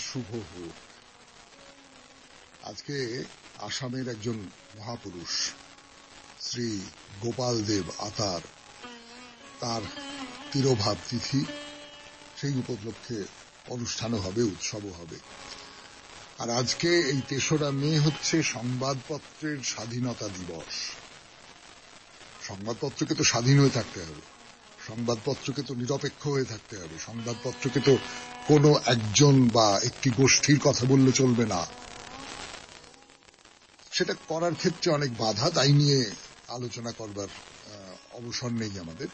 শুভ হোক। আজকে আসামের একজন মহাপুরুষ শ্রী গোপাল দেব আতার তার তিরোভাব তিথি, সেই উপলক্ষে অনুষ্ঠানও হবে, উৎসবও হবে। আর আজকে এই ৩রা মে হচ্ছে সংবাদপত্রের স্বাধীনতা দিবস। সংবাদপত্রকে তো স্বাধীন হয়ে থাকতে হবে, সংবাদপত্রকে তো নিরপেক্ষ হয়ে থাকতে হবে, সংবাদপত্রকে তো কোনো একজন বা একটি গোষ্ঠীর কথা বললে চলবে না। সেটা করার ক্ষেত্রে অনেক বাধা, তাই নিয়ে আলোচনা করবার অবসর নেই আমাদের।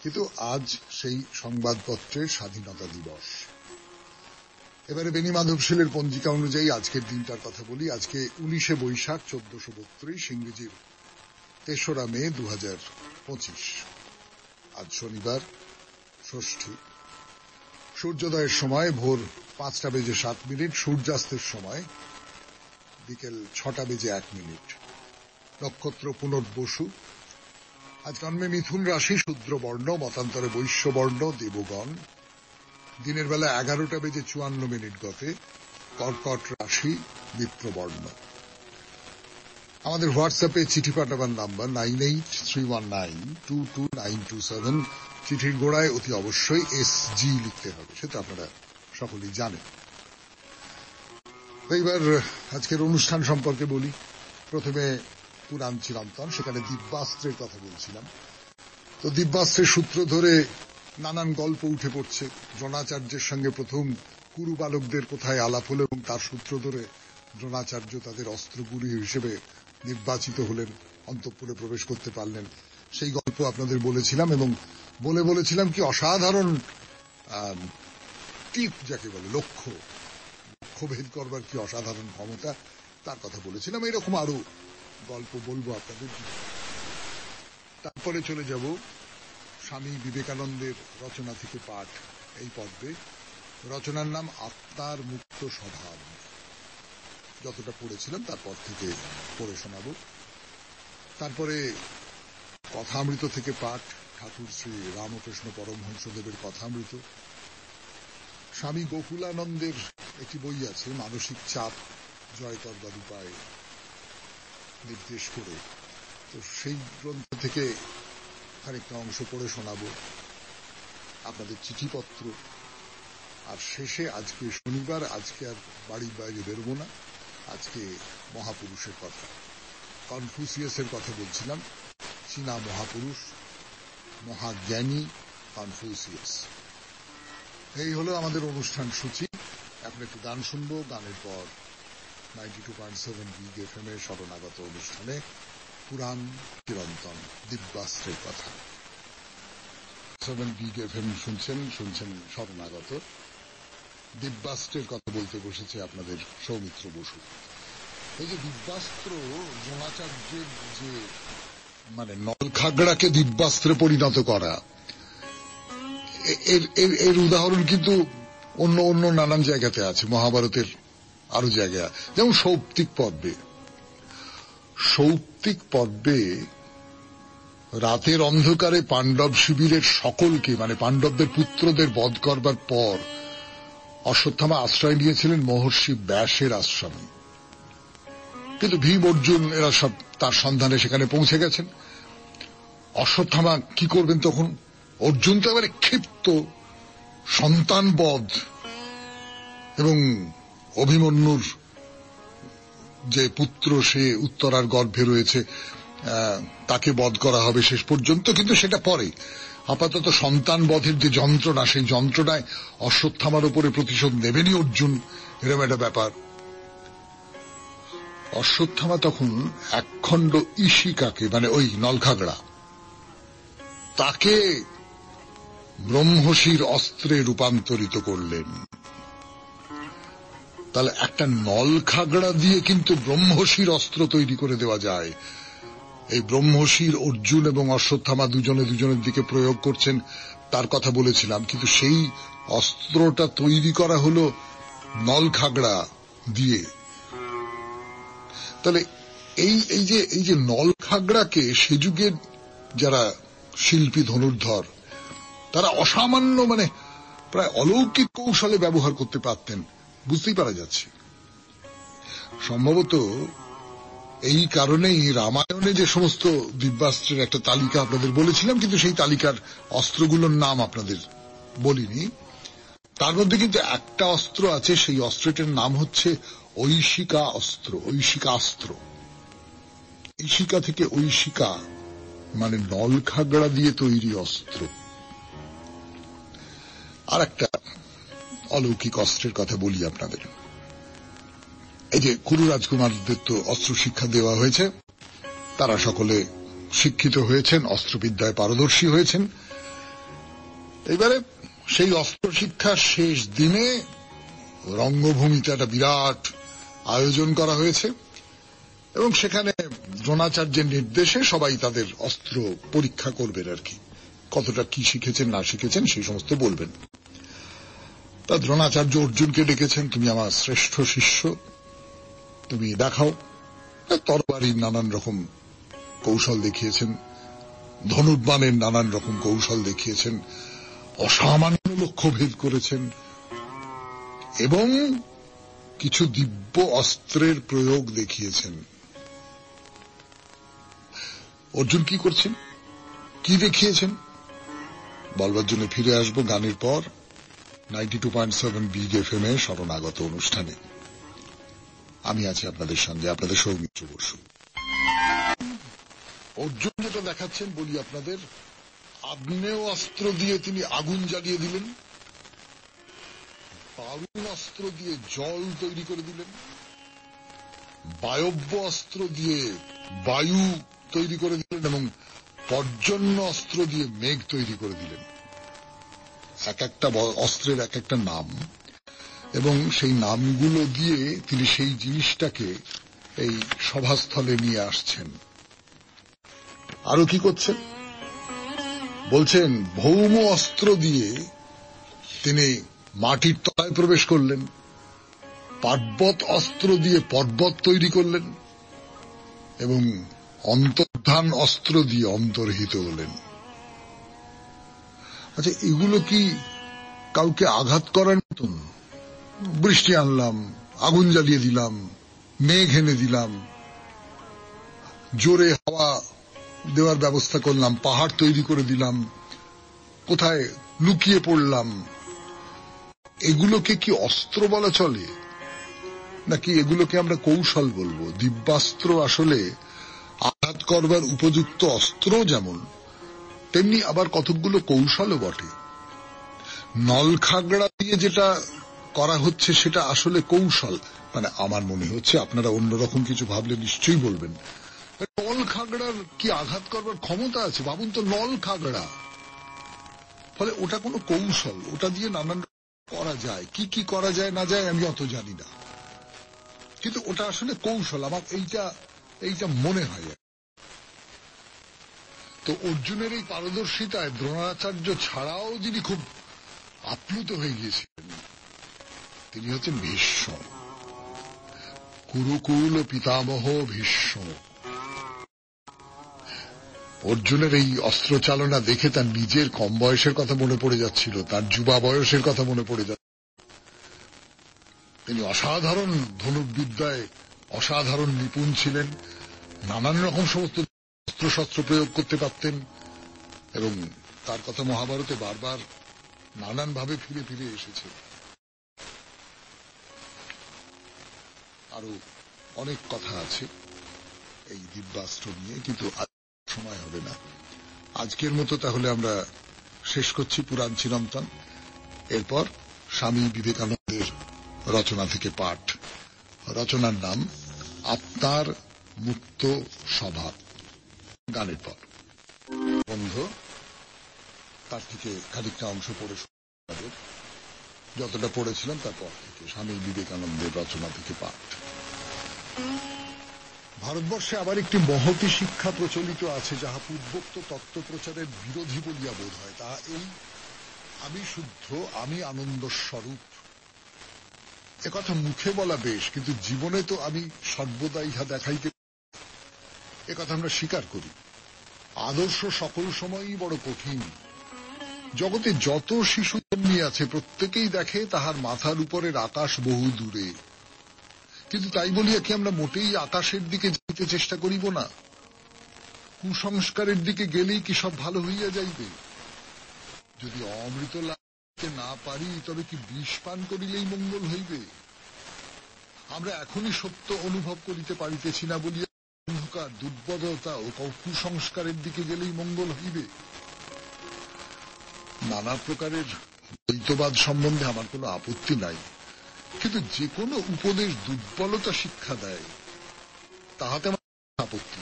কিন্তু আজ সেই সংবাদপত্রের স্বাধীনতা দিবস। এবারে বেনি মাধবশীলের পঞ্জিকা অনুযায়ী আজকের দিনটার কথা বলি। আজকে 19শে বৈশাখ 1432, ইংরেজির ৩রা মে 2025। আজ শনিবার, ষষ্ঠী। সূর্যোদয়ের সময় ভোর 5:07, সূর্যাস্তের সময় বিকেল 6:01। নক্ষত্র পুনর্বসু। আজ জন্মে মিথুন রাশি, শূদ্র বর্ণ, মতান্তরে বৈশ্য বর্ণ, দেবগণ। দিনের বেলা 11:54 গতে কর্কট রাশি, বিপ্রবর্ণ। আমাদের হোয়াটসঅ্যাপে চিঠি পাঠাবার নাম্বার 9831922927। চিঠির গোড়ায় অতি অবশ্যই SG লিখতে হবে, সেটা আপনারা সকলেই জানেন। এইবার আজকের অনুষ্ঠান সম্পর্কে বলি। প্রথমে পুরাণ চিরন্তন, সেখানে দিব্যাস্ত্রের কথা বলছিলাম। তো দিব্যাস্ত্রের সূত্র ধরে নানান গল্প উঠে পড়ছে। দ্রোণাচার্যের সঙ্গে প্রথম কুরু বালকদের কোথায় আলাপ হলো এবং তার সূত্র ধরে দ্রোণাচার্য তাদের অস্ত্রগুরু হিসেবে নির্বাচিত হলেন, অন্তঃপুরে প্রবেশ করতে পারলেন। সেই গল্প আপনাদের বলেছিলাম এবং বলেছিলাম কি অসাধারণ টিপ, যাকে বলে লক্ষ্য ভেদ করবার কি অসাধারণ ক্ষমতা, তার কথা বলেছিলাম। এরকম আরো গল্প বলবো আপনাদের। তারপরে চলে যাব স্বামী বিবেকানন্দের রচনা থেকে পাঠ এই পর্বে। রচনার নাম আত্মার মুক্ত স্বভাব। যতটা পড়েছিলাম তারপর থেকে পড়ে শোনাব। তারপরে কথামৃত থেকে পাঠ, ঠাকুর শ্রী রামকৃষ্ণ পরমহংসদেবের কথামৃত। স্বামী গোকুলানন্দের একটি বই আছে, মানসিক চাপ জয় করবার উপায় নির্দেশ করে। তো সেই গ্রন্থ থেকে খানিকটা অংশ পড়ে শোনাবো, আপনাদের চিঠিপত্র। আর শেষে আজকে শনিবার, আজকে আর বাড়ির বাইরে বেরোবো না। আজকে মহাপুরুষের কথা, কনফুসিয়াসের কথা বলছিলাম। চীনা মহাপুরুষ, মহাজ্ঞানী কনফুসিয়াস। এই হলো আমাদের অনুষ্ঠান সূচি। এখন একটু গান শুনবো, গানের পর 92.7 বিগ FM এর শরণাগত অনুষ্ঠানে পুরাণ চিরন্তন, দিব্যাস্ত্রের কথা। 7 বিগ FM শুনছেন শরণাগত। দিব্যাস্ত্রের কথা বলতে বসেছে আপনাদের সৌমিত্র বসু। এই যে দিব্যাস্ত্র, দ্রোণাচার্যের যে মানে নলখাগড়াকে দিব্যাস্ত্রে পরিণত করা, এর উদাহরণ কিন্তু অন্য নানান জায়গাতে আছে। মহাভারতের আরো জায়গা, যেমন সৌপ্তিক পর্বে রাতের অন্ধকারে পাণ্ডব শিবিরের সকলকে, মানে পাণ্ডবদের পুত্রদের বধ করবার পর অশ্বত্থামা আশ্রয় নিয়েছিলেন মহর্ষি ব্যাসের আশ্রমে। কিন্তু ভীম, অর্জুন এরা সব তার সন্ধানে সেখানে পৌঁছে গেছেন। অশ্বত্থামা কি করবেন তখন? অর্জুন তো এবারে ক্ষিপ্ত, সন্তানবধ এবং অভিমন্যুর যে পুত্র সে উত্তরার গর্ভে রয়েছে, তাকে বধ করা হবে শেষ পর্যন্ত। কিন্তু সেটা পরে, আপাতত সন্তান বধের যে যন্ত্রণা, সেই যন্ত্রণায় অশ্বত্থামার উপরে প্রতিশোধ নেবেনই অর্জুন, এরকম একটা ব্যাপার। অশ্বত্থামা তখন একখণ্ড ঈশিকাকে, মানে ওই নলখাগড়া, তাকে ব্রহ্মশির অস্ত্রে রূপান্তরিত করলেন। তাহলে একটা নলখাগড়া দিয়ে কিন্তু ব্রহ্মশির অস্ত্র তৈরি করে দেওয়া যায়। এই ব্রহ্মশির অর্জুন এবং অশ্বত্থামা দুজনের দিকে প্রয়োগ করছেন, তার কথা বলেছিলাম। কিন্তু সেই অস্ত্রটা তৈরি করা হলো নলখাগড়া দিয়ে। তাহলে এই যে নলখাগড়াকে সে যুগের যারা শিল্পী ধনুর্ধর, তারা অসামান্য, মানে প্রায় অলৌকিক কৌশলে ব্যবহার করতে পারতেন। বুঝতেই পারা যাচ্ছে। সম্ভবত এই কারণেই রামায়ণে যে সমস্ত দিব্যাস্ত্রের একটা তালিকা আপনাদের বলেছিলাম, কিন্তু সেই তালিকার অস্ত্রগুলোর নাম আপনাদের বলিনি, তার মধ্যে কিন্তু একটা অস্ত্র আছে, সেই অস্ত্রটার নাম হচ্ছে ঐশিকা অস্ত্র, ঐশিকাস্ত্র। ঐশিকা থেকে ঐশিকা মানে নলখাগড়া দিয়ে তৈরি অস্ত্র। আর একটা অলৌকিক অস্ত্রের কথা বলি আপনাদের। এই যে কুরু রাজকুমারদের তো অস্ত্র শিক্ষা দেওয়া হয়েছে, তারা সকলে শিক্ষিত হয়েছেন, অস্ত্রবিদ্যায় পারদর্শী হয়েছেন। এবারে সেই অস্ত্র শিক্ষার শেষ দিনে রঙ্গভূমিতে একটা বিরাট আয়োজন করা হয়েছে এবং সেখানে দ্রোণাচার্যের নির্দেশে সবাই তাদের অস্ত্র পরীক্ষা করবেন আর কি, কতটা কি শিখেছেন না শিখেছেন সেই সমস্ত বলবেন। তা দ্রোণাচার্য অর্জুনকে ডেকেছেন, তুমি আমার শ্রেষ্ঠ শিষ্য, তুমি দেখাও। তরবারির নানান রকম কৌশল দেখিয়েছেন, ধনুর্বাণের নানান রকম কৌশল দেখিয়েছেন, অসামান্য লক্ষ্য ভেদ করেছেন এবং কিছু দিব্য অস্ত্রের প্রয়োগ দেখিয়েছেন। অর্জুন কি করছেন, কি দেখিয়েছেন, বলবার জন্য ফিরে আসবো গানের পর 92.7 বিগ এফএম এ শরণাগত অনুষ্ঠানে। আমি আছি আপনাদের সঙ্গে, আপনাদের সৌমিত্র বসু। অর্জুন যেটা দেখাচ্ছেন বলি আপনাদের, আগ্নেয় অস্ত্র দিয়ে তিনি আগুন জ্বালিয়ে দিলেন, বারুণ অস্ত্র দিয়ে জল তৈরি করে দিলেন, বায়ব্য অস্ত্র দিয়ে বায়ু তৈরি করে দিলেন এবং পর্জন্য অস্ত্র দিয়ে মেঘ তৈরি করে দিলেন। এক একটা অস্ত্রের এক একটা নাম, এবং সেই নামগুলো দিয়ে তিনি সেই জিনিসটাকে এই সভাস্থলে নিয়ে আসছেন। আরো কি করছেন বলছেন, ভৌম অস্ত্র দিয়ে তিনি মাটির তলায় প্রবেশ করলেন, পার্বত অস্ত্র দিয়ে পর্বত তৈরি করলেন এবং অন্তর্ধান অস্ত্র দিয়ে অন্তর্হিত হলেন। আচ্ছা, এগুলো কি কাউকে আঘাত করার মতন? বৃষ্টি আনলাম, আগুন জ্বালিয়ে দিলাম, মেঘ এনে দিলাম, জোরে হাওয়া দেওয়ার ব্যবস্থা করলাম, পাহাড় তৈরি করে দিলাম, কোথায় লুকিয়ে পড়লাম, এগুলোকে কি অস্ত্র বলা চলে? নাকি এগুলোকে আমরা কৌশল বলবো? দিব্যাস্ত্র আসলে আঘাত করবার উপযুক্ত অস্ত্র যেমন, তেমনি আবার কতকগুলো কৌশলও বটে। নলখাগড়া দিয়ে যেটা করা হচ্ছে সেটা আসলে কৌশল, মানে আমার মনে হচ্ছে, আপনারা অন্যরকম কিছু ভাবলে নিশ্চয়ই বলবেন। নলখাগড়ার কি আঘাত করবার ক্ষমতা আছে? ভাবুন তো, নলখাগড়া, ফলে ওটা কোনো কৌশল, ওটা দিয়ে নানান করা যায়, কি কি করা যায় না যায় আমি অত জানি না, কিন্তু ওটা আসলে কৌশল, আমার এইটা মনে হয়। তো অর্জুনের এই পারদর্শিতায় দ্রোণাচার্য ছাড়াও যিনি খুব আপ্লুত হয়ে গিয়েছিলেন, তিনি হচ্ছেন ভীষ্ম, কুরুকুল পিতামহ ভীষ্ম। অর্জুনের এই অস্ত্র চালনা দেখে তার নিজের কম বয়সের কথা মনে পড়ে যাচ্ছিল, তার যুবা বয়সের কথা মনে পড়ে যাচ্ছিল। তিনি অসাধারণ ধনুর্বিদ্যায় অসাধারণ নিপুণ ছিলেন, নানান রকম সমস্ত অস্ত্রশস্ত্র প্রয়োগ করতে পারতেন এবং তার কথা মহাভারতে বারবার নানানভাবে ফিরে ফিরে এসেছে। আরো অনেক কথা আছে এই দিব্যাস্ত্র নিয়ে, কিন্তু সময় হবে না। আজকের মতো তাহলে আমরা শেষ করছি পুরাণ চিরন্তন। এরপর স্বামী বিবেকানন্দের রচনা থেকে পাঠ। রচনার নাম আত্মার মুক্ত স্বভাব। গানের পর বন্ধু তার থেকে খানিকটা অংশ পড়ে শোনাবেন, যতটা পড়েছিলাম তারপর থেকে স্বামী বিবেকানন্দের রচনা থেকে পাঠ। ভারতবর্ষে আবার একটি মহতী শিক্ষা প্রচলিত আছে, যাহা পূর্বোক্ত তত্ত্ব প্রচারের বিরোধী বলিয়া বোধ হয়। তাহা এই, আমি শুদ্ধ, আমি আনন্দ স্বরূপ। একথা মুখে বলা বেশ, কিন্তু জীবনে তো আমি সর্বদা ইহা দেখাইতে, একথা আমরা স্বীকার করি। আদর্শ সকল সময়ই বড় কঠিন, জগতে যত শিশু জন্মিয়াছে প্রত্যেকেই দেখে তাহার মাথার উপরের আকাশ বহু দূরে, কিন্তু তাই বলিয়া কি আমরা মোটেই আকাশের দিকে যেতে চেষ্টা করিব না? কুসংস্কারের দিকে গেলেই কি সব ভালো হইয়া যাইবে? যদি অমৃত লাভতে না পারি তবে কি বিষ পান করিলেই মঙ্গল হইবে? আমরা এখনই সত্য অনুভব করিতে পারিতেছি না বলিয়া অন্ধকার, দুর্বলতা ও কুসংস্কারের দিকে গেলেই মঙ্গল হইবে? নানা প্রকারের দ্বৈতবাদ সম্বন্ধে আমার কোনো আপত্তি নাই, কিন্তু যে কোনো উপদেশ দুর্বলতা শিক্ষা দেয় তাহাতে আমার আপত্তি।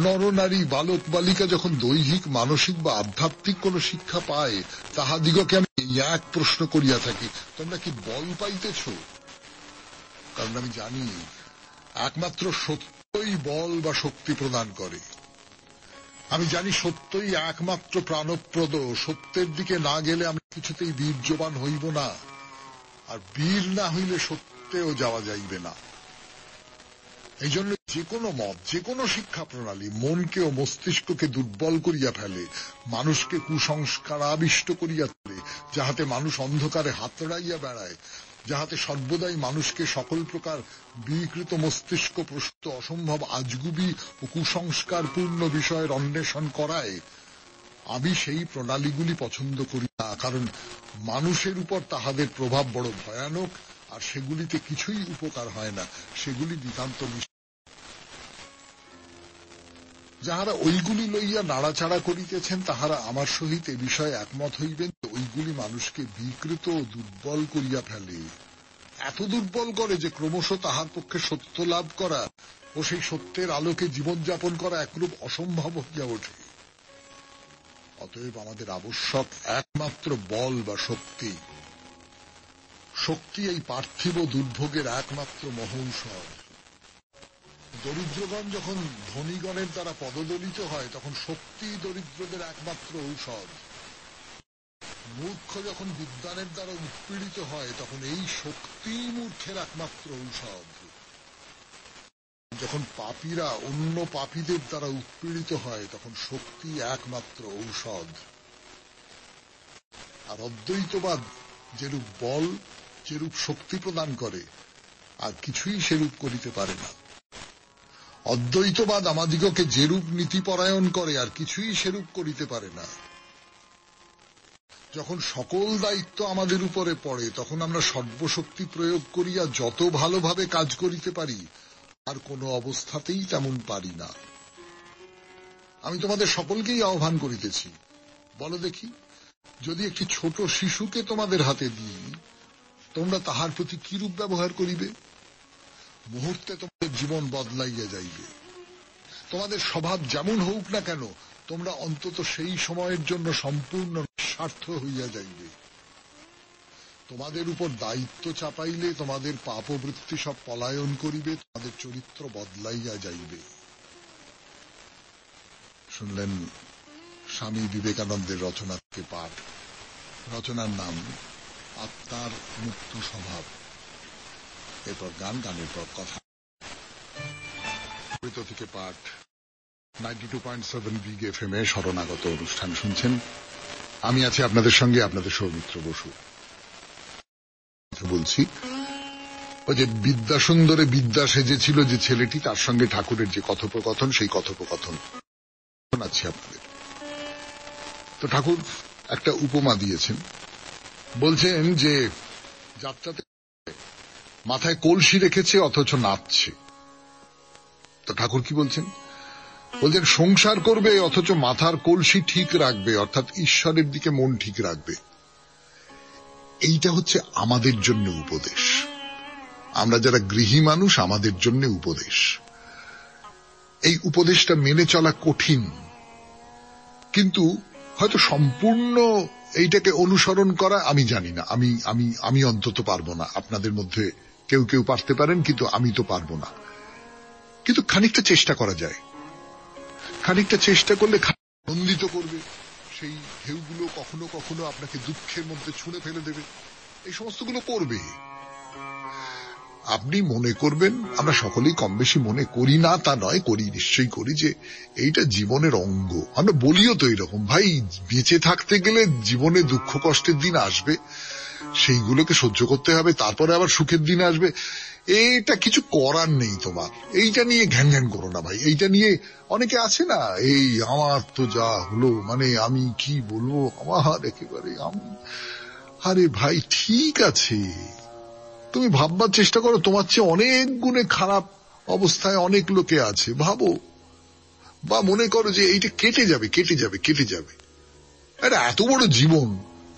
নরনারী, বালক বালিকা যখন দৈহিক, মানসিক বা আধ্যাত্মিক কোন শিক্ষা পায়, তাহাদিগকে আমি এক প্রশ্ন করিয়া থাকি, তোমরা কি বল পাইতেছ? কারণ আমি জানি একমাত্র সত্যই বল বা শক্তি প্রদান করে। আমি জানি সত্যই একমাত্র প্রাণপ্রদ। সত্যের দিকে না গেলে আমরা কিছুতেই বীর্যবান হইব না, আর বীর না হইলে সত্যেও যাওয়া যাইবে না। এই জন্য যে কোনো মত, যে কোনো শিক্ষা প্রণালী মনকে ও মস্তিষ্ককে দুর্বল করিয়া ফেলে, মানুষকে কুসংস্কার আবিষ্ট করিয়া তোলে, যাহাতে মানুষ অন্ধকারে হাতড়াইয়া বেড়ায়, যাহাতে সর্বদাই মানুষকে সকল প্রকার বিকৃত মস্তিষ্ক প্রসূত অসম্ভব আজগুবি ও কুসংস্কারপূর্ণ বিষয়ের অন্বেষণ করায়। আমি সেই প্রণালীগুলি পছন্দ করি না, কারণ মানুষের উপর তাহাদের প্রভাব বড় ভয়ানক, আর সেগুলিতে কিছুই উপকার হয় না, সেগুলি নিতান্ত নিষ্ঠ। যাহারা ওইগুলি লইয়া নাড়াচাড়া করিতেছেন তাহারা আমার সহিত এ বিষয়ে একমত হইবেন যে ওইগুলি মানুষকে বিকৃত ও দুর্বল করিয়া ফেলে, এত দুর্বল করে যে ক্রমশ তাহার পক্ষে সত্য লাভ করা ও সেই সত্যের আলোকে জীবনযাপন করা একরূপ অসম্ভব হইয়া ওঠে। অতএব আমাদের আবশ্যক একমাত্র বল বা শক্তি। শক্তি এই পার্থিব দুর্ভোগের একমাত্র মহৌষধ। দরিদ্রগণ যখন ধনীগণের দ্বারা পদদলিত হয় তখন শক্তি দরিদ্রদের একমাত্র ঔষধ। মূর্খ যখন বিদ্বানের দ্বারা উৎপীড়িত হয় তখন এই শক্তি মূর্খের একমাত্র ঔষধ। যখন পাপীরা অন্য পাপীদের দ্বারা উৎপীড়িত হয় তখন শক্তি একমাত্র ঔষধ। আর অদ্বৈতবাদ যেরূপ বল, যেরূপ শক্তি প্রদান করে, আর কিছুই সেরূপ করিতে পারে না। অদ্বৈতবাদ আমাদিগকে যেরূপ নীতিপরায়ণ করে, আর কিছুই সেরূপ করিতে পারে না। যখন সকল দায়িত্ব আমাদের উপরে পড়ে তখন আমরা সর্বশক্তি প্রয়োগ করিয়া যত ভালোভাবে কাজ করিতে পারি, আর কোনো অবস্থাতেই তেমন পারি না। আমি তোমাদের সকলকেই আহ্বান করিতেছি, বলো দেখি, যদি একটি ছোট শিশুকে তোমাদের হাতে দিই, তোমরা তাহার প্রতি কিরূপ ব্যবহার করিবে? মুহূর্তে তোমাদের জীবন বদলাইয়া যাইবে। তোমাদের স্বভাব যেমন হোক না কেন, তোমরা অন্তত সেই সময়ের জন্য সম্পূর্ণ নিঃস্বার্থ হইয়া যাইবে। তোমাদের উপর দায়িত্ব চাপাইলে তোমাদের পাপবৃত্তি সব পলায়ন করিবে, তোমাদের চরিত্র বদলাইয়া যাইবে। শুনলেন স্বামী বিবেকানন্দের রচনা থেকে পাঠ। রচনার নাম আত্মার মুক্ত স্বভাব। এরপর গান, গানের পর কথা। থেকে পাঠ 92.7 বিগ এফএম এ শরণাগত অনুষ্ঠান শুনছেন। আমি আছি আপনাদের সঙ্গে, আপনাদের সৌমিত্র বসু। বলছি, ওই যে বিদ্যাসুন্দরে বিদ্যা সেজেছিল যে ছেলেটি, তার সঙ্গে ঠাকুরের যে কথোপকথন, সেই কথোপকথন শোনাচ্ছি আপনাদের। তো ঠাকুর একটা উপমা দিয়েছেন, বলছেন যে যাত্রাতে মাথায় কলসি রেখেছে অথচ নাচছে। তো ঠাকুর কি বলছেন? বলছেন সংসার করবে অথচ মাথার কলসি ঠিক রাখবে, অর্থাৎ ঈশ্বরের দিকে মন ঠিক রাখবে। এইটা হচ্ছে আমাদের জন্য উপদেশ। আমরা যারা গৃহী মানুষ, আমাদের জন্য উপদেশ। এই উপদেশটা মেনে চলা কঠিন, কিন্তু হয়তো সম্পূর্ণ এইটাকে অনুসরণ করা আমি জানি না। আমি অন্তত পারবো না। আপনাদের মধ্যে কেউ কেউ পারতে পারেন, কিন্তু আমি তো পারবো না। কিন্তু খানিকটা চেষ্টা করা যায়। খানিকটা চেষ্টা করলে আনন্দিত করবে। সেই ঢেউগুলো কখনো কখনো আপনাকে দুঃখের মধ্যে ছুঁড়ে ফেলে দেবে। এই সমস্তগুলো করবে। আপনি মনে করবেন, আমরা সকলেই কম বেশি মনে করি না তা নয়, করি, নিশ্চয়ই করি, যে এইটা জীবনের অঙ্গ। আমরা বলিও তো এরকম, ভাই বেঁচে থাকতে গেলে জীবনে দুঃখ কষ্টের দিন আসবে, সেইগুলোকে সহ্য করতে হবে, তারপরে আবার সুখের দিন আসবে। এইটা কিছু করার নেই তোমার, এইটা নিয়ে ঘ্যান ঘ্যান করো না ভাই। এইটা নিয়ে অনেকে আছে না, এই আমার তো যা হলো, মানে আমি কি বলবো, আমার একেবারে আরে ভাই ঠিক আছে, তুমি ভাববার চেষ্টা করো, তোমার চেয়ে অনেক গুণে খারাপ অবস্থায় অনেক লোকে আছে, ভাবো, বা মনে করো যে এইটা কেটে যাবে কেটে যাবে কেটে যাবে। এটা এত বড় জীবন,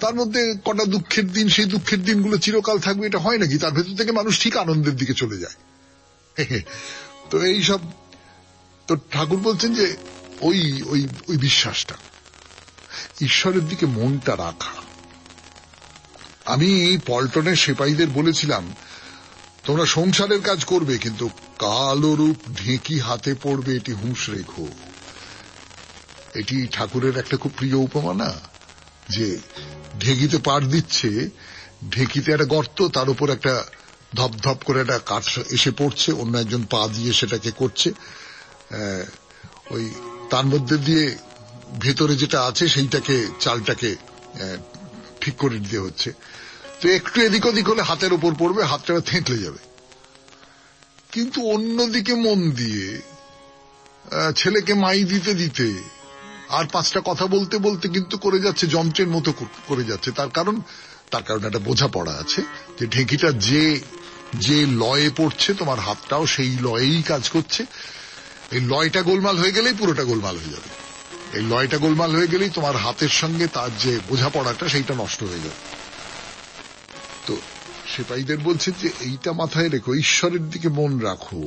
তার মধ্যে কটা দুঃখের দিন, সেই দুঃখের দিনগুলো চিরকাল থাকবে, এটা হয় নাকি? তার ভেতর থেকে মানুষ ঠিক আনন্দের দিকে চলে যায়। তো এইসব, তো ঠাকুর বলছেন যে ওই ওই ওই বিশ্বাসটা, ঈশ্বরের দিকে মনটা রাখা। আমি পল্টনের সেপাইদের বলেছিলাম, তোমরা সংসারের কাজ করবে, কিন্তু কালরূপ ঢেঁকি হাতে পড়বে, এটি হুঁশ রেখো। এটি ঠাকুরের একটা খুব প্রিয় উপমা না, যে ঢেঁকিতে পাড় দিচ্ছে, ঢেঁকিতে একটা গর্ত, তার উপর একটা ধপধপ করে একটা কাঠ এসে পড়ছে, অন্য একজন পা দিয়ে সেটাকে করছে, ওই তার মধ্যে দিয়ে ভেতরে যেটা আছে সেইটাকে, চালটাকে ঠিক করে দিতে হচ্ছে। তো একটু এদিক ওদিক হলে হাতের উপর পড়বে, হাতটা থেঁতলে যাবে। কিন্তু অন্যদিকে মন দিয়ে ছেলেকে মাই দিতে দিতে আর 5টা কথা বলতে বলতে কিন্তু করে যাচ্ছে, যন্ত্রের মতো করে যাচ্ছে। তার কারণ একটা বোঝাপড়া আছে, যে ঢেঁকিটা যে লয়ে পড়ছে, তোমার হাতটাও সেই লয়েই কাজ করছে। এই লয়টা গোলমাল হয়ে গেলেই পুরোটা গোলমাল হয়ে যাবে। এই লয়টা গোলমাল হয়ে গেলেই তোমার হাতের সঙ্গে তার যে বোঝাপড়াটা, সেইটা নষ্ট হয়ে যাবে। তো সেপাইদের বলছে যে এইটা মাথায় রেখো, ঈশ্বরের দিকে মন রাখো,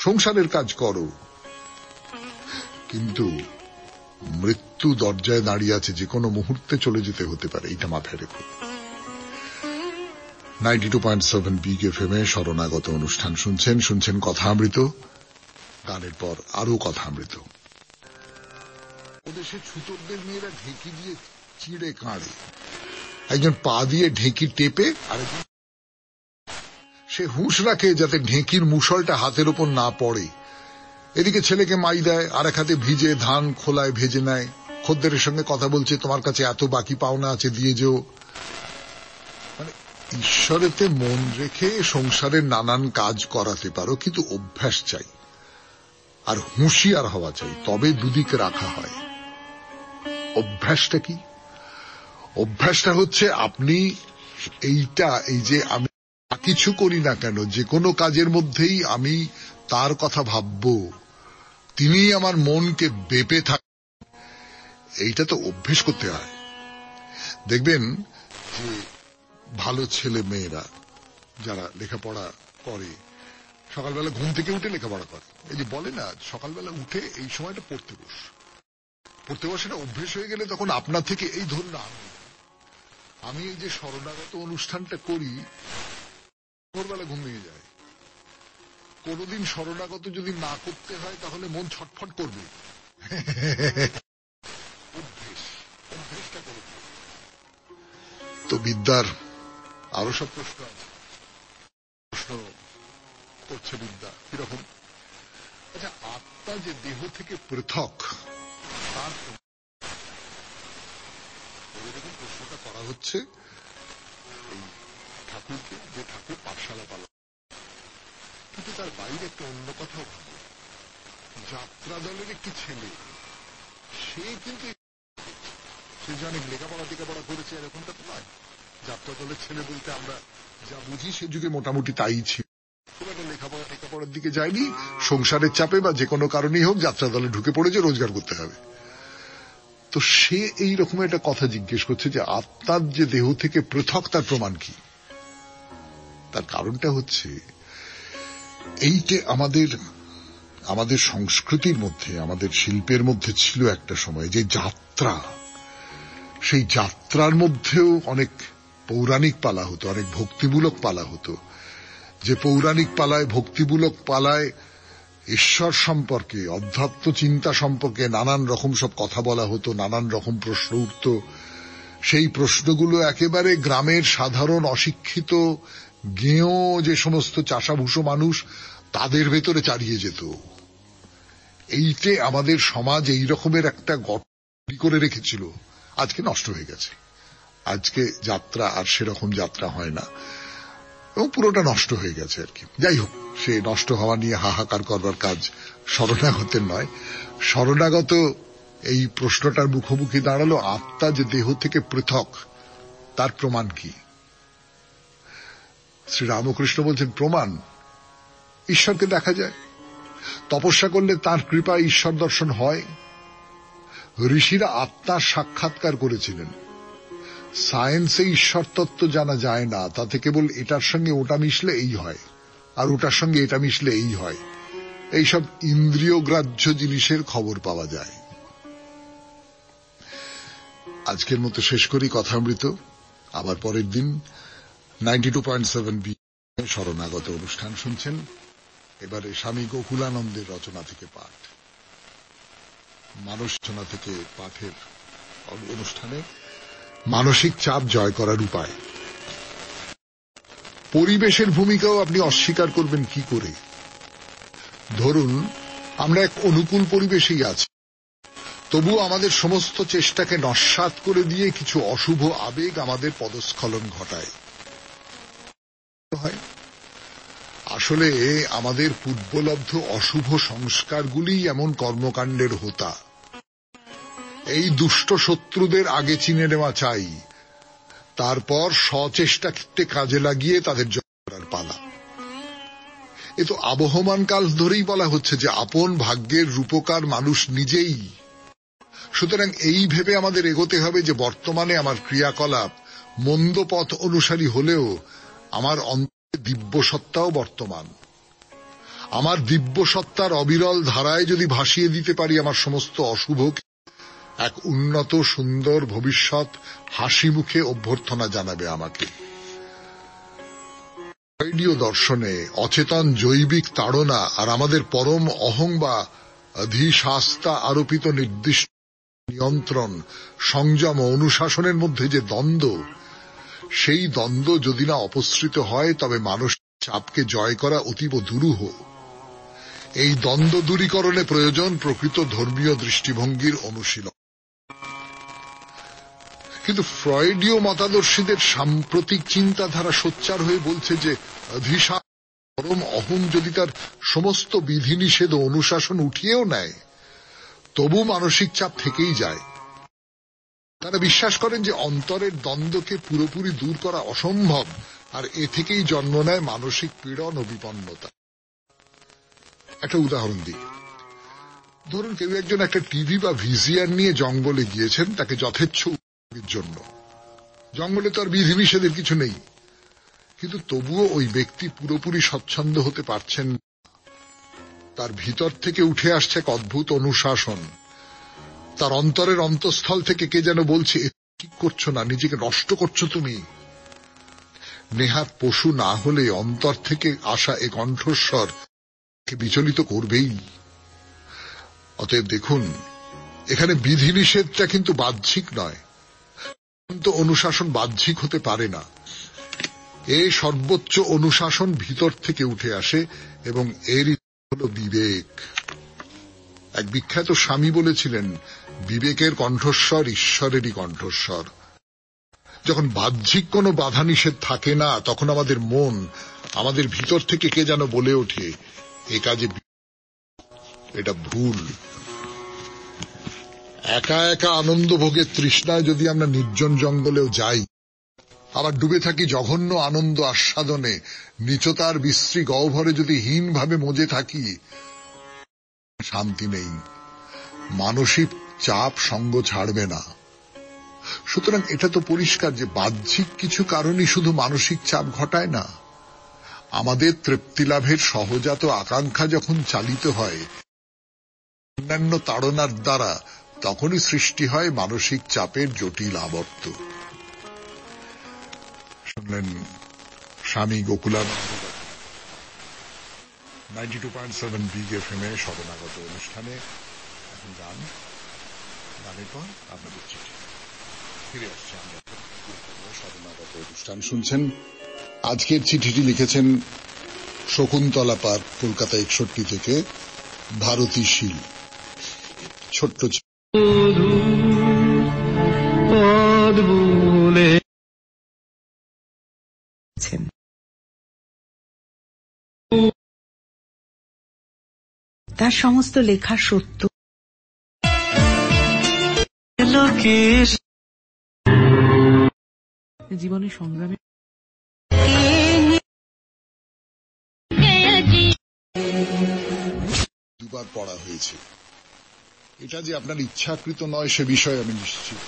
সংসারের কাজ করো, কিন্তু মৃত্যু দরজায় দাঁড়িয়ে আছে, যে কোনো মুহূর্তে চলে যেতে হতে পারে, এইটা মাথায় রেখো। 92.7 বিগ এফএম এ শরণাগত অনুষ্ঠান শুনছেন কথামৃত। গানের পর আরো কথামৃত। ওদেশে ছুতরদের মেয়েরা ঢেঁকি দিয়ে চিড়ে কাঁড়ে, একজন পা দিয়ে ঢেঁকি টেপে, আরেকজন সে হুঁশ রাখে যাতে ঢেঁকির মুষলটা হাতের উপর না পড়ে। এদিকে ছেলেকে মাই দেয়, আর এক হাতে ভিজে ধান খোলায় ভেজে নেয়, খদ্দেরের সঙ্গে কথা বলছে, তোমার কাছে এত বাকি পাওনা আছে, দিয়ে যেও। মানে ঈশ্বরেতে মন রেখে সংসারের নানান কাজ করাতে পারো, কিন্তু অভ্যাস চাই, আর হুঁশিয়ার হওয়া চাই, তবে দুদিক রাখা হয়। অভ্যাসটা কি? অভ্যাসটা হচ্ছে আপনি এইটা, এই যে আমি কিছু করি না কেন, যে কোনো কাজের মধ্যেই আমি তার কথা ভাববো, তিনি আমার মনকে বেপে থাকে, এইটা তো অভ্যেস করতে হয়। দেখবেন যে ভালো ছেলে মেয়েরা যারা লেখাপড়া করে, সকালবেলা ঘুম থেকে উঠে লেখাপড়া করে। এই যে বলে না, সকালবেলা উঠে এই সময়টা পড়তে বসে অভ্যেস হয়ে গেলে, তখন আপনার থেকে, এই ধরুন আমি এই যে শরণাগত অনুষ্ঠানটা করি, ভোরবেলা ঘুম ভেঙে যায়। কোনদিন শরণাগত যদি না করতে হয়, তাহলে মন ছটফট করবে। অভ্যেসটা করে। তো বিদ্যার আরো সব প্রশ্ন আছে, প্রশ্ন করছে বিদ্যা কিরকম। আচ্ছা, আত্মা যে দেহ থেকে পৃথক, তার প্রশ্নটা করা হচ্ছে এই ঠাকুরকে, যে ঠাকুর পাঠশালা পালন, কিন্তু তার বাইরে একটা অন্য কথাও ভাবে। যাত্রা দলের একটি ছেলে, সে কিন্তু সে যে অনেক লেখাপড়া করেছে এরকমটা তো নয়। যাত্রা দলের ছেলে বলতে আমরা যা বুঝি সে যুগে মোটামুটি তাই ছিল। খুব একটা লেখাপড়ার দিকে যায়নি, সংসারের চাপে বা যে কোনো কারণেই হোক যাত্রা দলে ঢুকে পড়েছে, রোজগার করতে হবে। তো সে এইরকম একটা কথা জিজ্ঞেস করছে যে আত্মার যে দেহ থেকে পৃথক, তার প্রমাণ কি? তার কারণটা হচ্ছে এইটা আমাদের সংস্কৃতির মধ্যে, আমাদের শিল্পের মধ্যে ছিল একটা সময় যে যাত্রা, সেই যাত্রার মধ্যেও অনেক পৌরাণিক পালা হতো, অনেক ভক্তিমূলক পালা হতো। যে পৌরাণিক পালায়, ভক্তিমূলক পালায় ঈশ্বর সম্পর্কে, অধ্যাত্ম চিন্তা সম্পর্কে নানান রকম সব কথা বলা হতো, নানান রকম প্রশ্ন উঠত। সেই প্রশ্নগুলো একেবারে গ্রামের সাধারণ অশিক্ষিত গেঁয়ো যে সমস্ত চাষাভুষো মানুষ, তাদের ভেতরে চালিয়ে যেত। এইতে আমাদের সমাজ এই রকমের একটা গঠন করে রেখেছিল, আজকে নষ্ট হয়ে গেছে। আজকে যাত্রা আর সেরকম যাত্রা হয় না, এবং পুরোটা নষ্ট হয়ে গেছে আর কি। যাই হোক, সে নষ্ট হওয়া নিয়ে হাহাকার করবার কাজ শরণাগতের নয়। শরণাগত এই প্রশ্নটার মুখোমুখি দাঁড়ালো, আত্মা যে দেহ থেকে পৃথক, তার প্রমাণ কি? শ্রীরামকৃষ্ণ বলছেন, প্রমাণ ঈশ্বরকে দেখা যায়, তপস্যা করলে তার কৃপায় ঈশ্বর দর্শন হয়। ঋষিরা আত্মার সাক্ষাৎকার করেছিলেন। সায়েন্সে ঈশ্বর তত্ত্ব জানা যায় না, তাতে কেবল এটার সঙ্গে ওটা মিশলে এই হয়, আর ওটার সঙ্গে এটা মিশলে এই হয়, এইসব ইন্দ্রিয় গ্রাহ্য জিনিসের খবর পাওয়া যায়। আজকের মতো শেষ করি কথামৃত। আবার পরের দিন 92.7 বি শরণাগত অনুষ্ঠান শুনছেন। এবারে স্বামী গোকুলানন্দের রচনা থেকে পাঠ, মানস রচনা থেকে পাঠের অনুষ্ঠানে মানসিক চাপ জয় করার উপায়। পরিবেশের ভূমিকাও আপনি অস্বীকার করবেন কি করে? ধরুন আমরা এক অনুকূল পরিবেশেই আছি, তবুও আমাদের সমস্ত চেষ্টাকে নস্যাৎ করে দিয়ে কিছু অশুভ আবেগ আমাদের পদস্খলন ঘটায়। আসলে আমাদের পূর্বলব্ধ অশুভ সংস্কারগুলি এমন কর্মকাণ্ডের হোতা। এই দুষ্ট শত্রুদের আগে চিনে নেওয়া চাই, তারপর সচেষ্টাকে কাজে লাগিয়ে তাদের জয় করার পালা। এ তো আবহমান কাল ধরেই বলা হচ্ছে যে আপন ভাগ্যের রূপকার মানুষ নিজেই। সুতরাং এই ভেবে আমাদের এগোতে হবে যে বর্তমানে আমার ক্রিয়াকলাপ মন্দ পথ অনুসারী হলেও আমার অন্তরে দিব্যসত্তাও বর্তমান। আমার দিব্যসত্তার অবিরল ধারায় যদি ভাসিয়ে দিতে পারি আমার সমস্ত অশুভকে, এক উন্নত সুন্দর ভবিষ্যৎ হাসি মুখে অভ্যর্থনা জানাবে আমাকে। ফ্রয়েডীয় দর্শনে অচেতন জৈবিক তাড়না আর আমাদের পরম অহং বা অধিশাস্তা আরোপিত নির্দিষ্ট নিয়ন্ত্রণ, সংযম ও অনুশাসনের মধ্যে যে দ্বন্দ্ব, সেই দ্বন্দ্ব যদি না অপসৃত হয় তবে মানসিক চাপকে জয় করা অতীব দুরূহ। এই দ্বন্দ্ব দূরীকরণে প্রয়োজন প্রকৃত ধর্মীয় দৃষ্টিভঙ্গির অনুশীলন। কিন্তু ফ্রয়েডীয় মতাদর্শীদের সাম্প্রতিক চিন্তাধারা সোচ্চার হয়ে বলছে যে অধিশাস পরম অহং যদি তার সমস্ত বিধিনিষেধ ও অনুশাসন উঠিয়েও নেয়, তবু মানসিক চাপ থেকেই যায়। তারা বিশ্বাস করেন যে অন্তরের দ্বন্দ্বকে পুরোপুরি দূর করা অসম্ভব, আর এ থেকেই জন্ম নেয় মানসিক পীড়ন ও বিপন্নতা। একটা উদাহরণ দিই। ধরুন কেউ একজন একটা টিভি বা ভিসিআর নিয়ে জঙ্গলে গিয়েছেন, তাকে যথেচ্ছ উপভোগের জন্য। জঙ্গলে তো আর বিধিনিষেধের কিছু নেই, কিন্তু তবুও ওই ব্যক্তি পুরোপুরি স্বচ্ছন্দ হতে পারছেন না। তার ভিতর থেকে উঠে আসছে এক অদ্ভুত অনুশাসন। তার অন্তরের অন্তঃস্থল থেকে কে যেন বলছে, ঠিক করছো না, নিজেকে নষ্ট করছো তুমি। নেহাত পশু না হলে অন্তর থেকে আসা এ কণ্ঠস্বর বিচলিত করবেই। অতএব দেখুন, এখানে বিধিনিষেধটা কিন্তু বাহ্যিক নয়, কিন্তু অনুশাসন বাহ্যিক হতে পারে না। এ সর্বোচ্চ অনুশাসন ভিতর থেকে উঠে আসে, এবং এরই হল বিবেক। এক বিখ্যাত স্বামী বলেছিলেন, বিবেকের কণ্ঠস্বর ঈশ্বরেরই কণ্ঠস্বর। যখন বাহ্যিক কোনো বাধা নিষেধ থাকে না, তখন আমাদের মন আমাদের ভিতর থেকে কে যেন বলে ওঠে, এ কাজে এটা ভুল। একা একা আনন্দ ভোগের তৃষ্ণায় যদি আমরা নির্জন জঙ্গলেও যাই, আবার ডুবে থাকি জঘন্য আনন্দ আস্বাদনে, নিচতার বিশ্রী গহ্বরে যদি হীনভাবে মজে থাকি, শান্তি নেই, মানসিক চাপ সঙ্গ ছাড়বে না। সুতরাং এটা তো পরিষ্কার যে বাহ্যিক কিছু কারণই শুধু মানসিক চাপ ঘটায় না। আমাদের তৃপ্তি লাভের সহজাত আকাঙ্ক্ষা যখন চালিত হয় অন্যান্য তাড়নার দ্বারা, তখনই সৃষ্টি হয় মানসিক চাপের জটিল আবর্ত। শুনলেন স্বামী গোকুলানন্দ 92.7 বিগ এফএম-এ শরণাগত অনুষ্ঠানে। এখন গানের পর আপনাদের চিঠি ফিরে আসছে। আমরা শরণাগত অনুষ্ঠান শুনছেন। আজকের চিঠিটি লিখেছেন শকুন্তলা পার্ক, কলকাতা 61 থেকে ভারতী শীল। ছোট্ট তার সমস্ত লেখা সত্য। জীবনের সংগ্রামে দুবার পড়া হয়েছে। এটা যে আপনার ইচ্ছাকৃত নয় সে বিষয়ে আমি নিশ্চিত।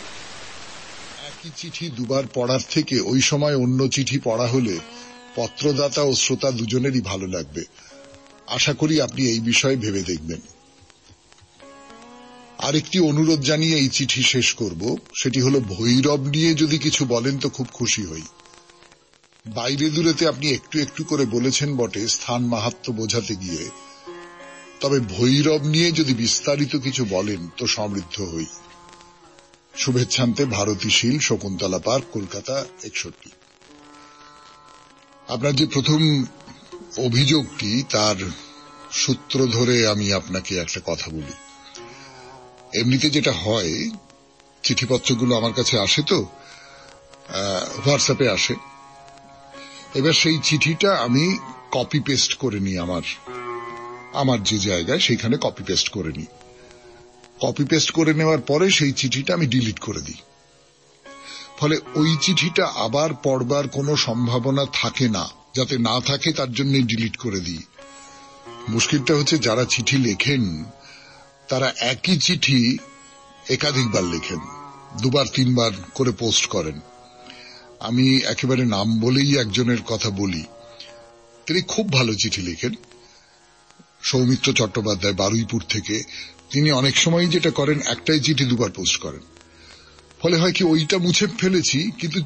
একই চিঠি দুবার পড়ার থেকে ওই সময় অন্য চিঠি পড়া হলে পত্রদাতা ও শ্রোতা দুজনেরই ভালো লাগবে। আশা করি আপনি এই বিষয়ে ভেবে দেখবেন। আরেকটি অনুরোধ জানিয়ে এই চিঠি শেষ করব, সেটি হলো ভৈরব নিয়ে যদি কিছু বলেন তো খুব খুশি হই। বাইরে দূরেতে আপনি একটু একটু করে বলেছেন বটে স্থান মাহাত্ম্য বোঝাতে গিয়ে, তবে ভৈরব নিয়ে যদি বিস্তারিত কিছু বলেন তো সমৃদ্ধ হই। শুভেচ্ছান্তে ভারতী শীল, শকুন্তলা পার্ক, কলকাতা 61। আপনার যে প্রথম অভিযোগটি তার সূত্র ধরে আমি আপনাকে একটা কথা বলি। এমনিতে যেটা হয়, চিঠিপত্রগুলো আমার কাছে আসে তো হোয়াটসঅ্যাপে আসে। এবার সেই চিঠিটা আমি কপি পেস্ট করে নিই, আমার যে জায়গায় সেইখানে কপি পেস্ট করে নিই। কপি পেস্ট করে নেওয়ার পরে সেই চিঠিটা আমি ডিলিট করে দিই। ফলে ওই চিঠিটা আবার পড়বার কোনো সম্ভাবনা থাকে না। যাতে না থাকে তার জন্য ডিলিট করে দিই। মুশকিলটা হচ্ছে যারা চিঠি লেখেন তারা একই চিঠি একাধিকবার লেখেন, দুবার তিনবার করে পোস্ট করেন। আমি একেবারে নাম বলেই একজনের কথা বলি, তিনি খুব ভালো চিঠি লেখেন, সৌমিত্র চট্টোপাধ্যায়, বারুইপুর থেকে। তিনি অনেক সময় যেটা করেন, একটাই চিঠি দুবার পোস্ট করেন। ফলে হয় কি, ওইটা মুছে ফেলেছি কিন্তু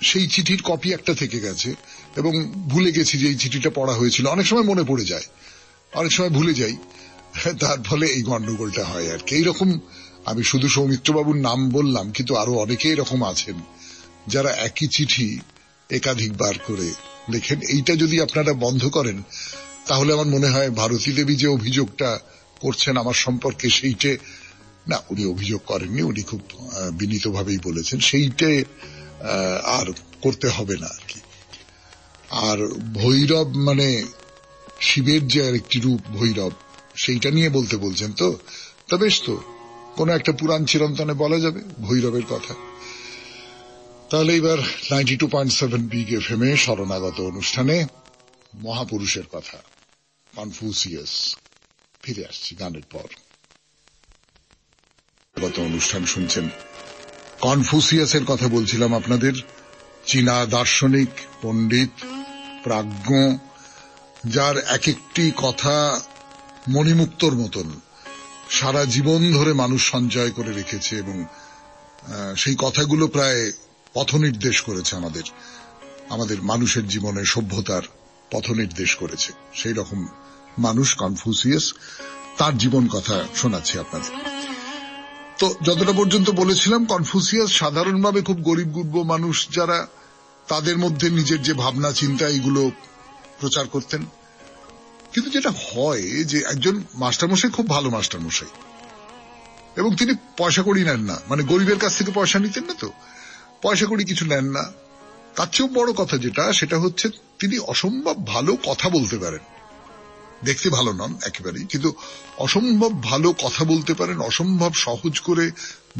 সেই চিঠির কপি একটা থেকে গেছে এবং ভুলে গেছি যে এই চিঠিটা পড়া হয়েছিল। অনেক সময় মনে পড়ে যায়, অনেক সময় ভুলে যাই, তার ফলে এই গন্ডগোলটা হয় আর কি। এইরকম আমি শুধু সৌমিত্রবাবুর নাম বললাম, কিন্তু আরো অনেকে এরকম আছেন যারা একই চিঠি একাধিকবার করে লেখেন। এইটা যদি আপনারা বন্ধ করেন তাহলে আমার মনে হয় ভারতী দেবী যে অভিযোগটা করছেন আমার সম্পর্কে, সেইটে না, উনি অভিযোগ করেননি, উনি খুব বিনীতভাবেই বলেছেন, সেইটে আর করতে হবে না আর কি। আর ভৈরব মানে শিবের যে আরেকটি রূপ ভৈরব, সেইটা নিয়ে বলতে বলছেন তো বেশ, তো কোন একটা পুরাণ চিরন্তনে বলা যাবে ভৈরবের কথা। তাহলে এবার 92.7 বিগ এফএম এ শরণাগত অনুষ্ঠানে মহাপুরুষের কথা, কনফুসিয়াস, ফিরে আসছি গানের পর। গত অনুষ্ঠান শুনছেন, কনফুসিয়াসের কথা বলছিলাম আপনাদের। চীনা দার্শনিক, পণ্ডিত, প্রাজ্ঞ, যার এক একটি কথা মণিমুক্তর মতন সারা জীবন ধরে মানুষ সঞ্চয় করে রেখেছে এবং সেই কথাগুলো প্রায় পথনির্দেশ করেছে আমাদের মানুষের জীবনে, সভ্যতার পথনির্দেশ করেছে। সেই রকম মানুষ কনফুসিয়াস, তার জীবন কথা শোনাচ্ছি আপনাদের। তো যতটা পর্যন্ত বলেছিলাম, কনফুসিয়াস সাধারণভাবে খুব গরিব গুরব মানুষ যারা, তাদের মধ্যে নিজের যে ভাবনা চিন্তা এগুলো প্রচার করতেন। কিন্তু যেটা হয় যে একজন মাস্টারমশাই, খুব ভালো মাস্টারমশাই, এবং তিনি পয়সা কড়ি নেন না, মানে গরিবের কাছ থেকে পয়সা নিতেন না, তো পয়সা কড়ি কিছু নেন না। তার চেয়েও বড় কথা যেটা, সেটা হচ্ছে তিনি অসম্ভব ভালো কথা বলতে পারেন। দেখতে ভালো নন একেবারেই, কিন্তু অসম্ভব ভালো কথা বলতে পারেন, অসম্ভব সহজ করে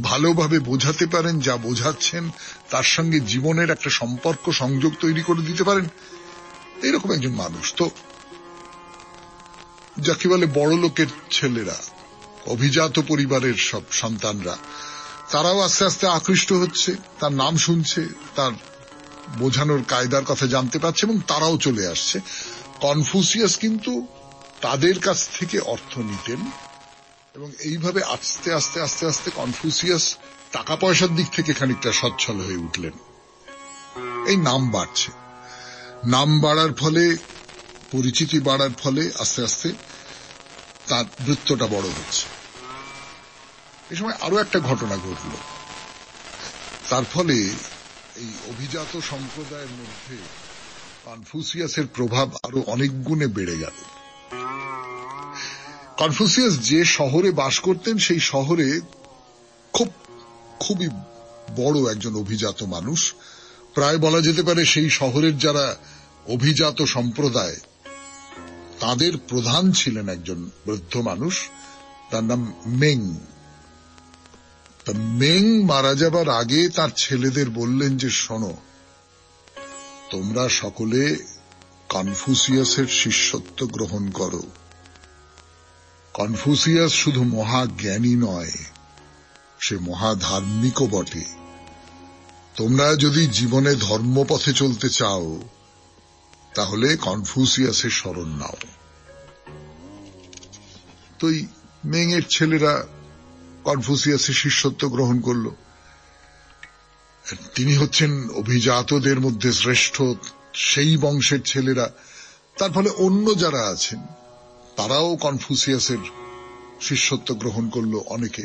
ভালোভাবে বোঝাতে পারেন। যা বোঝাচ্ছেন তার সঙ্গে জীবনের একটা সম্পর্ক, সংযোগ তৈরি করে দিতে পারেন, এইরকম একজন মানুষ। তো যাকে বলে বড় লোকের ছেলেরা, অভিজাত পরিবারের সব সন্তানরা, তারাও আস্তে আস্তে আকৃষ্ট হচ্ছে, তার নাম শুনছে, তার বোঝানোর কায়দার কথা জানতে পারছে এবং তারাও চলে আসছে। কনফুসিয়াস কিন্তু তাদের কাছ থেকে অর্থ নিতেন এবং এইভাবে আস্তে আস্তে আস্তে আস্তে কনফুসিয়াস টাকা পয়সার দিক থেকে খানিকটা সচ্ছল হয়ে উঠলেন। এই নাম বাড়ছে, নাম বাড়ার ফলে, পরিচিতি বাড়ার ফলে আস্তে আস্তে তার বৃত্তটা বড় হচ্ছে। এই সময় আরো একটা ঘটনা ঘটল, তার ফলে এই অভিজাত সম্প্রদায়ের মধ্যে কনফুসিয়াসের প্রভাব আরো অনেক গুণে বেড়ে গেল। কনফুসিয়াস যে শহরে বাস করতেন সেই শহরে খুবই বড় একজন অভিজাত মানুষ, প্রায় বলা যেতে পারে সেই শহরের যারা অভিজাত সম্প্রদায় তাদের প্রধান ছিলেন একজন বৃদ্ধ মানুষ, তার নাম মেং। মেং মারা যাবার আগে তার ছেলেদের বললেন যে শোনো, তোমরা সকলে কনফুসিয়াসের শিষ্যত্ব গ্রহণ করো। কনফুসিয়াস শুধু মহাজ্ঞানী নয়, সে মহাধার্মিকও বটে। তোমরা যদি জীবনে ধর্মপথে চলতে চাও তাহলে কনফুসিয়াসের শরণ নাও। তো এই মেংয়ের ছেলেরা কনফুসিয়াসের শিষ্যত্ব গ্রহণ করল। তিনি হচ্ছেন অভিজাতদের মধ্যে শ্রেষ্ঠ, সেই বংশের ছেলেরা। তার ফলে অন্য যারা আছেন তারাও কনফুসিয়াসের শিষ্যত্ব গ্রহণ করল অনেকে।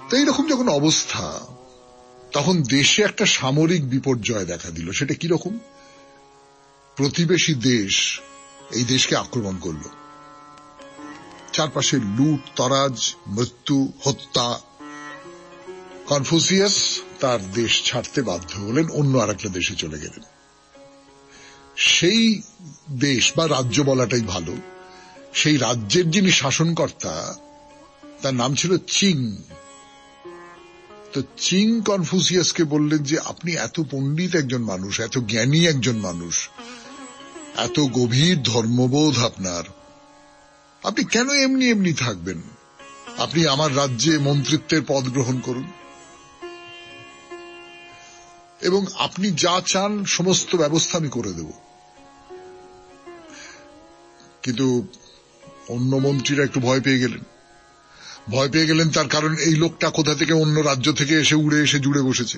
তো এইরকম যখন অবস্থা, তখন দেশে একটা সামরিক বিপর্যয় দেখা দিল। সেটা কিরকম? প্রতিবেশী দেশ এই দেশকে আক্রমণ করল। চারপাশে লুট তরাজ, মৃত্যু, হত্যা। কনফুসিয়াস তার দেশ ছাড়তে বাধ্য হলেন, অন্য আরেকটা দেশে চলে গেলেন। সেই দেশ বা রাজ্য বলাটাই ভালো, সেই রাজ্যের যিনি শাসনকর্তা তার নাম ছিল চিং। তো চিং কনফুসিয়াসকে বললেন যে আপনি এত পণ্ডিত একজন মানুষ, এত জ্ঞানী একজন মানুষ, এত গভীর ধর্মবোধ আপনার, আপনি কেন এমনি এমনি থাকবেন? আপনি আমার রাজ্যে মন্ত্রিত্বের পদ গ্রহণ করুন এবং আপনি যা চান সমস্ত ব্যবস্থা আমি করে দেব। কিন্তু অন্য মন্ত্রীরা একটু ভয় পেয়ে গেলেন। তার কারণ এই লোকটা কোথা থেকে অন্য রাজ্য থেকে এসে উড়ে এসে জুড়ে বসেছে,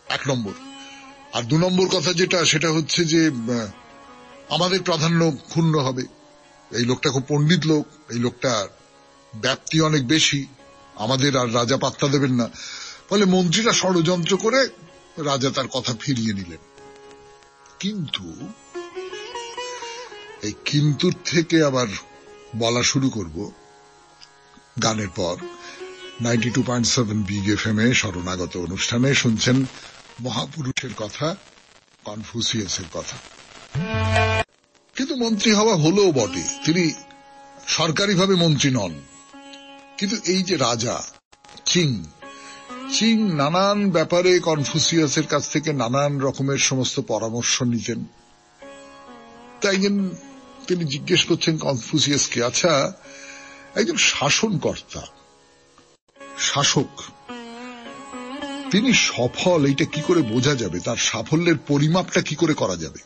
1 নম্বর। আর 2 নম্বর কথা সেটা হচ্ছে যে আমাদের প্রাধান্য ক্ষুণ্ণ হবে। এই লোকটা খুব পণ্ডিত লোক, এই লোকটার ব্যাপ্তি অনেক বেশি, আমাদের আর রাজা পাত্তা দেবেন না। ফলে মন্ত্রীরা ষড়যন্ত্র করে রাজা তার কথা ফিরিয়ে নিলেন। কিন্তু এই কিন্তুর থেকে আবার বলা শুরু করব গানের পর। 92.7 বিগ এফএম এ শরণাগত অনুষ্ঠানে শুনছেন মহাপুরুষের কথা, কনফুসিয়াসের কথা। কিন্তু মন্ত্রী হওয়া হলেও বটে, তিনি সরকারিভাবে মন্ত্রী নন। কিন্তু এই যে রাজা চিং নানান ব্যাপারে কনফুসিয়াসের কাছ থেকে নানান রকমের সমস্ত পরামর্শ নিতেন। তাই তিনি জিজ্ঞেস করছেন কনফুসিয়াসকে, আচ্ছা একজন শাসনকর্তা, শাসক, তিনি সফল এইটা কি করে বোঝা যাবে? তার সাফল্যের পরিমাপটা কি করে করা যাবে?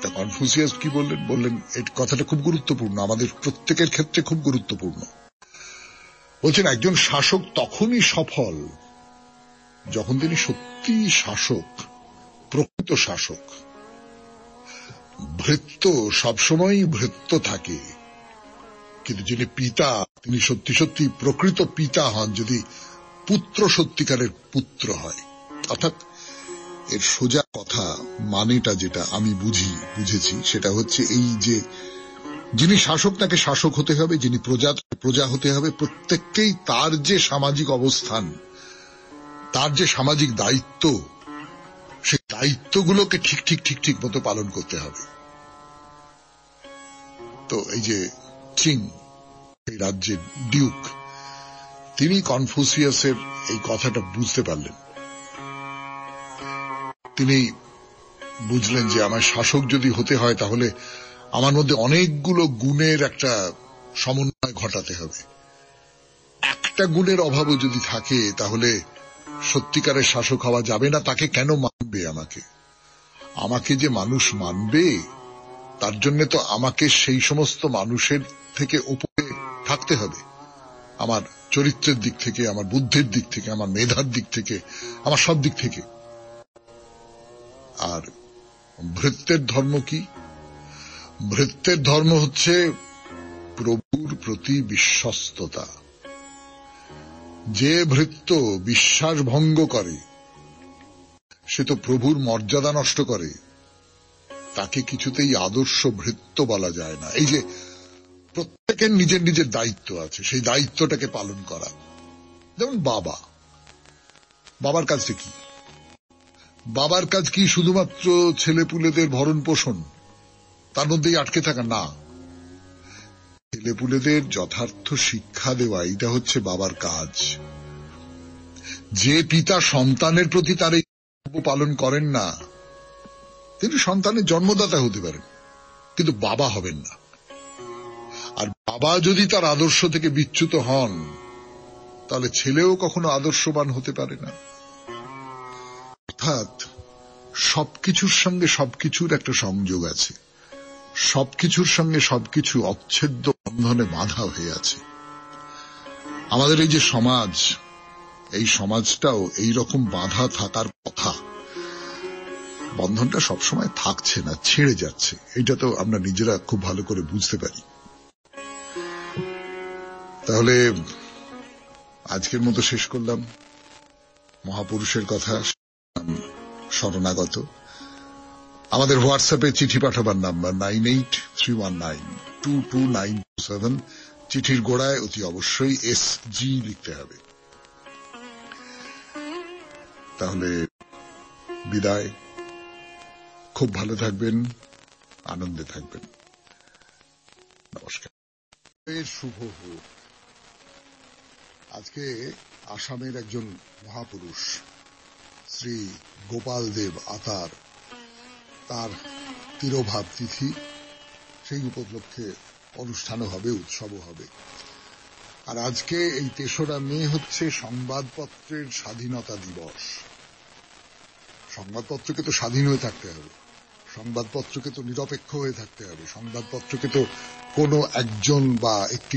তা কনফুসিয়াস কি বললেন এই কথাটা খুব গুরুত্বপূর্ণ, আমাদের প্রত্যেকের ক্ষেত্রে খুব গুরুত্বপূর্ণ। বলছেন একজন শাসক তখনই সফল যখন তিনি সত্যি শাসক, প্রকৃত শাসক। ভৃত্য সবসময়ই ভৃত্য থাকে, কিন্তু যিনি পিতা তিনি সত্যি সত্যি প্রকৃত পিতা হন যদি পুত্র সত্যিকারের পুত্র হয়। অর্থাৎ এর সোজা কথা মানেটা যেটা আমি বুঝেছি সেটা হচ্ছে এই যে যিনি শাসক তাকে শাসক হতে হবে, যিনি প্রজা হতে হবে। প্রত্যেককেই তার যে সামাজিক অবস্থান, তার যে সামাজিক দায়িত্ব, সেই দায়িত্বগুলোকে ঠিক মতো পালন করতে হবে। তো এই যে চিং, এই রাজ্যের ডিউক, তিনি কনফুসিয়াসের এই কথাটা বুঝতে পারলেন। তিনি বুঝলেন যে আমার শাসক যদি হতে হয় তাহলে আমার মধ্যে অনেকগুলো গুণের একটা সমন্বয় ঘটাতে হবে। একটা গুণের অভাবও যদি থাকে তাহলে সত্যিকারের শাসক হওয়া যাবে না। তাকে কেন মানবে? আমাকে যে মানুষ মানবে তার জন্য তো আমাকে সেই সমস্ত মানুষের থেকে উপরে থাকতে হবে, আমার চরিত্রের দিক থেকে, আমার বুদ্ধির দিক থেকে, আমার মেধার দিক থেকে, আমার সব দিক থেকে। আর ভৃত্যের ধর্ম কি? ভৃত্যের ধর্ম হচ্ছে প্রভুর প্রতি বিশ্বস্ততা। যে ভৃত্য বিশ্বাস ভঙ্গ করে, সে তো প্রভুর মর্যাদা নষ্ট করে, তাকে কিছুতেই আদর্শ ভৃত্য বলা যায় না। এই যে প্রত্যেকের নিজের নিজের দায়িত্ব আছে, সেই দায়িত্বটাকে পালন করা। যেমন বাবার কাজটা কি? বাবার কাজ কি শুধুমাত্র ছেলেপুলেদের ভরণ পোষণ, তার মধ্যেই আটকে থাকা? না, ছেলেপুলেদের যথার্থ শিক্ষা দেওয়া, এটা হচ্ছে বাবার কাজ। যে পিতা সন্তানের প্রতি তার এই কর্তব্য পালন করেন না, তিনি সন্তানের জন্মদাতা হতে পারেন, কিন্তু বাবা হবেন না। আর বাবা যদি তার আদর্শ থেকে বিচ্যুত হন, তাহলে ছেলেও কখনো আদর্শবান হতে পারে না। অর্থাৎ সবকিছুর সঙ্গে সবকিছুর একটা সংযোগ আছে, সবকিছুর সঙ্গে সবকিছু অচ্ছেদ্য বন্ধনে বাঁধা হয়ে আছে। আমাদের এই যে সমাজ, এই সমাজটাও এইরকম বাঁধা থাকার কথা। বন্ধনটা সবসময় থাকছে না, ছেড়ে যাচ্ছে। এটা তো আমরা নিজেরা খুব ভালো করে বুঝতে পারি। তাহলে আজকের মতো শেষ করলাম। মহাপুরুষের কথা শরণাগত। আমাদের হোয়াটসঅ্যাপে চিঠি পাঠাবার নাম্বার 9831922927। চিঠির গোড়ায় অতি অবশ্যই SG লিখতে হবে। তাহলে বিদায়। খুব ভালো থাকবেন, আনন্দে থাকবেন। নমস্কার। শুভ হোক। আজকে আসামের একজন মহাপুরুষ শ্রী গোপাল দেব আতার, তার তিরোভাব তিথি। সেই উপলক্ষে অনুষ্ঠানও হবে, উৎসবও হবে। আর আজকে এই ৩রা মে হচ্ছে সংবাদপত্রের স্বাধীনতা দিবস। সংবাদপত্রকে তো স্বাধীন হয়ে থাকতে হবে, সংবাদপত্রকে তো নিরপেক্ষ হয়ে থাকতে হবে, সংবাদপত্রকে তো কোনো একজন বা একটি